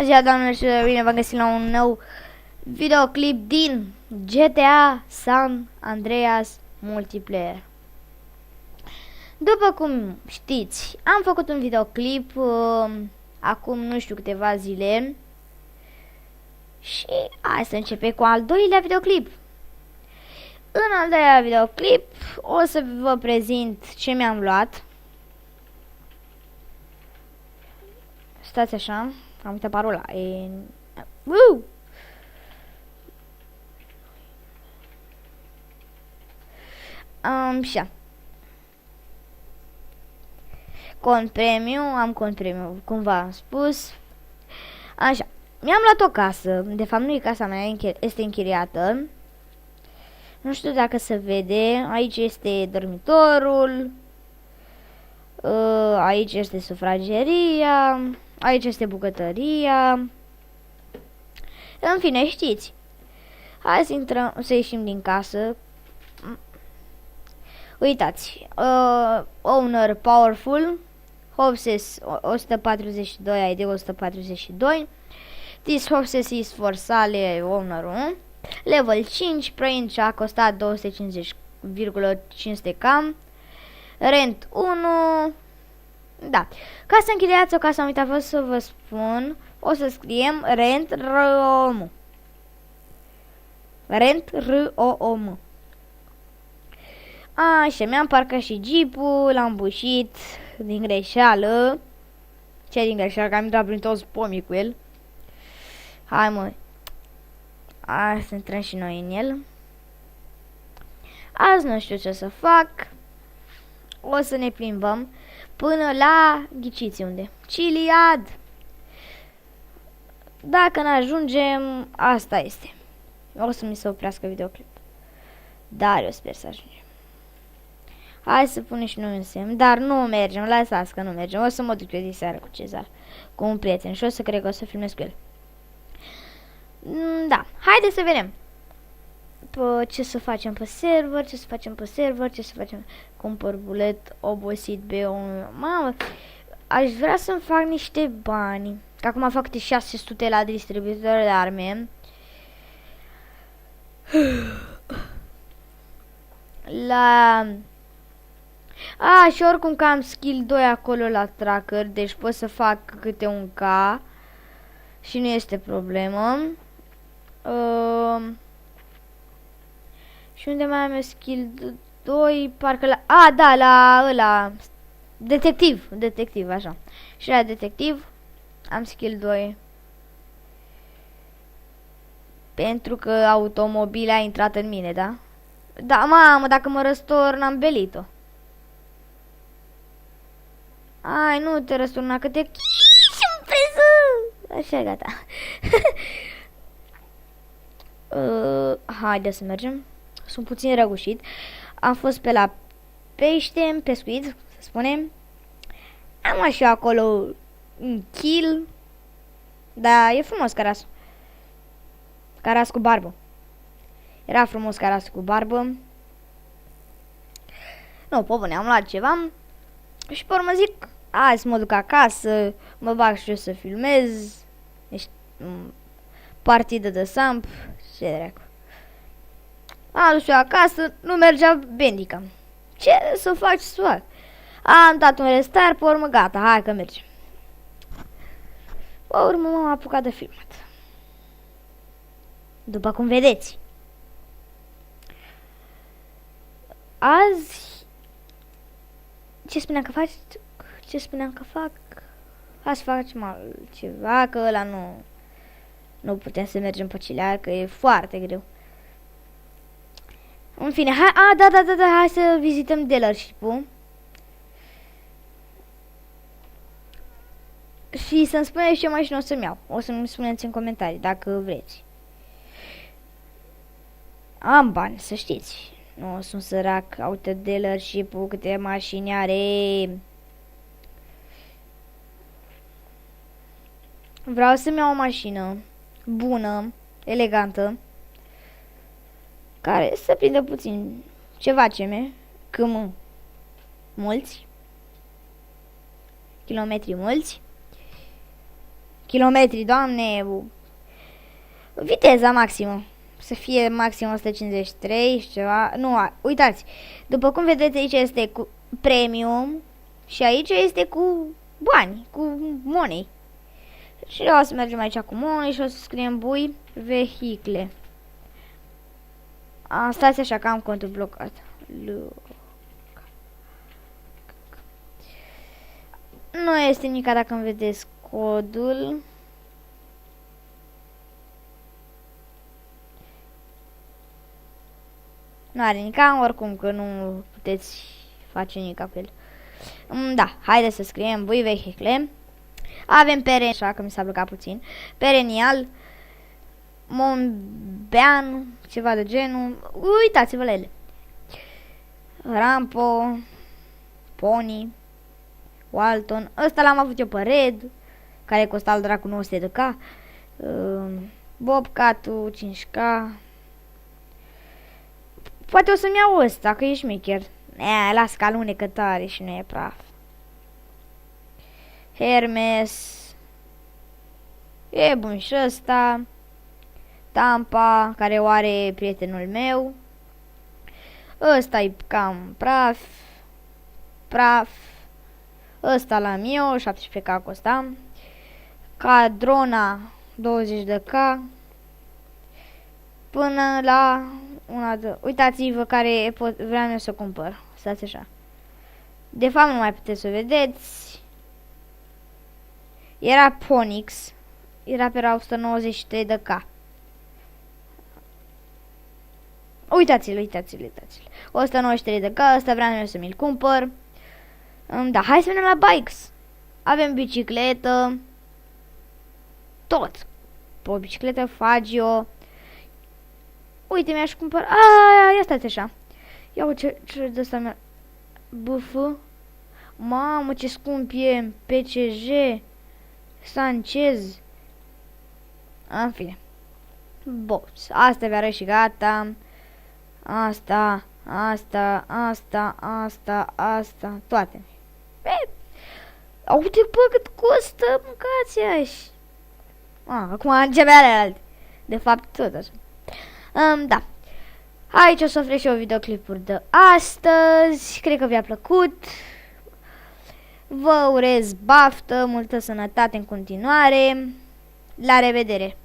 Ziua, doamnelor și bine v-am găsit la un nou videoclip din GTA San Andreas Multiplayer. După cum știți, am făcut un videoclip acum nu știu câteva zile și hai să începem cu al doilea videoclip. În al doilea videoclip o să vă prezint ce mi-am luat. Stați așa, am uitat parola. Așa. Cont premium, am cont premium, cum v-am spus. Așa, mi-am luat o casă. De fapt nu e casa mea, este închiriată. Nu știu dacă se vede. Aici este dormitorul. Aici este sufrageria. Aici este bucătăria. În fine, știți. Hai să intrăm, să ieșim din casă. Uitați. Owner powerful. Houses 142, ID 142. This houses is for sale owner 1. Level 5, range a costat 250,500k. Rent 1. Da. Casa închiriați o casă, am uitat să vă spun. O să scriem rent ROM. Rent ROM. Așa, mi-am parcat și jeepul, l-am bușit din greșeală. Ce din greșeală? Că am intrat prin toți pomii cu el. Hai mă. Hai să intrăm și noi în el. Azi nu știu ce să fac. O să ne plimbăm până la, ghiciți unde? Chiliad. Dacă ne ajungem, asta este. O să mi se oprească videoclip. Dar eu sper să ajungem. Hai să punem și noi un semn. Dar nu mergem, lăsați că nu mergem. O să mă duc eu de seară cu Cezar, cu un prieten, și o să cred că o să filmez cu el. Da, haideți să vedem ce să facem pe server, ce să facem pe server, ce să facem. Cumpăr bulet, obosit, B1. Mamă, aș vrea să-mi fac niște bani. Că acum fac câte 600 la distribuitor de arme. Și oricum că am skill 2 acolo la tracker, deci pot să fac câte un K și nu este problemă. Și unde mai am eu skill 2? Parcă la... da, la ăla. Detectiv, așa. Și la detectiv am skill 2. Pentru că automobil a intrat în mine, da? Da, mamă, dacă mă răstor, n-am belit-o. Ai, nu te răsturna, că te... Și-mi preză! Așa, gata. Haide să mergem. Sunt puțin răgușit. Am fost pe la pește, în pescuit, să spunem. Am așa acolo un kill. Da, e frumos caras. Caras cu barbă. Era frumos caras cu barbă. Nu, pe bune, am luat ceva. Și pe urmă zic, hai să mă duc acasă, mă bag și eu să filmez. Partidă de Samp. Ce dracu. Am dus eu acasă, nu mergea Bendica. Ce să faci să fac? Am dat un restart, pe urmă gata, hai că mergem. Pe urmă m-am apucat de filmat. După cum vedeți. Azi... Ce spuneam că faci? Ce spuneam că fac? Hai să facem altceva, că ăla nu putem să mergem pe Cilear, că e foarte greu. În fine, hai, da, hai să vizităm dealership-ul. Și să-mi spuneți ce mașină o să-mi iau. O să-mi spuneți în comentarii, dacă vreți. Am bani, să știți. Nu sunt sărac, auto dealership-ul, câte mașini are. Vreau să-mi iau o mașină bună, elegantă, care să prindă puțin ceva CM, cam mulți, kilometri mulți, kilometri, doamne, viteza maximă. Să fie maxim 153 și ceva. Nu, uitați. După cum vedeți, aici este cu premium și aici este cu bani, cu money. Și o să mergem aici cu money și o să scriem bui vehicle. Stați așa că am contul blocat. Nu este nimic dacă îmi vedeți codul. Nu are nimic, oricum că nu puteți face nimic cu el. Da, haideți să scriem bui vehicle. Avem așa că mi s-a blocat puțin. Perenial, Monbean, ceva de genul. Uitați-vă la ele. Rampo, Pony, Walton. Ăsta l-am avut eu pe Red, care costa al dracu 900 de K. Bobcat-ul 5K. Poate o să-mi iau ăsta, că e șmecher. Las că alunecă tare și nu e praf. Hermes. E bun și ăsta. Tampa, care o are prietenul meu. Ăsta e cam praf. Ăsta l-am eu, 17K costa. Cadrona, 20 de K. Până la una de... Uitați-vă care vreau eu să cumpăr. Stați așa. De fapt nu mai puteți să vedeți. Era Ponix. Era pe la 193 de K. Uitați-l. 193 de K. Asta vreau eu să mi-l cumpăr. Da, hai să vedem la bikes. Avem bicicletă. Tot. Pe o bicicletă Fagio. Uite, mi-aș cumpăra. Ia stați așa. Ia uite ce de asta BF. Mamă, ce scump e. PCG. Sanchez. În fine. Box. Asta vi arăt și gata. Asta. Toate. Uite, bă, cât costă. Mâncați aici. Acum începe alte. De fapt, tot așa. Da. Aici o să oferesc și eu videoclipuri de astăzi. Cred că vi-a plăcut. Vă urez baftă, multă sănătate în continuare. La revedere!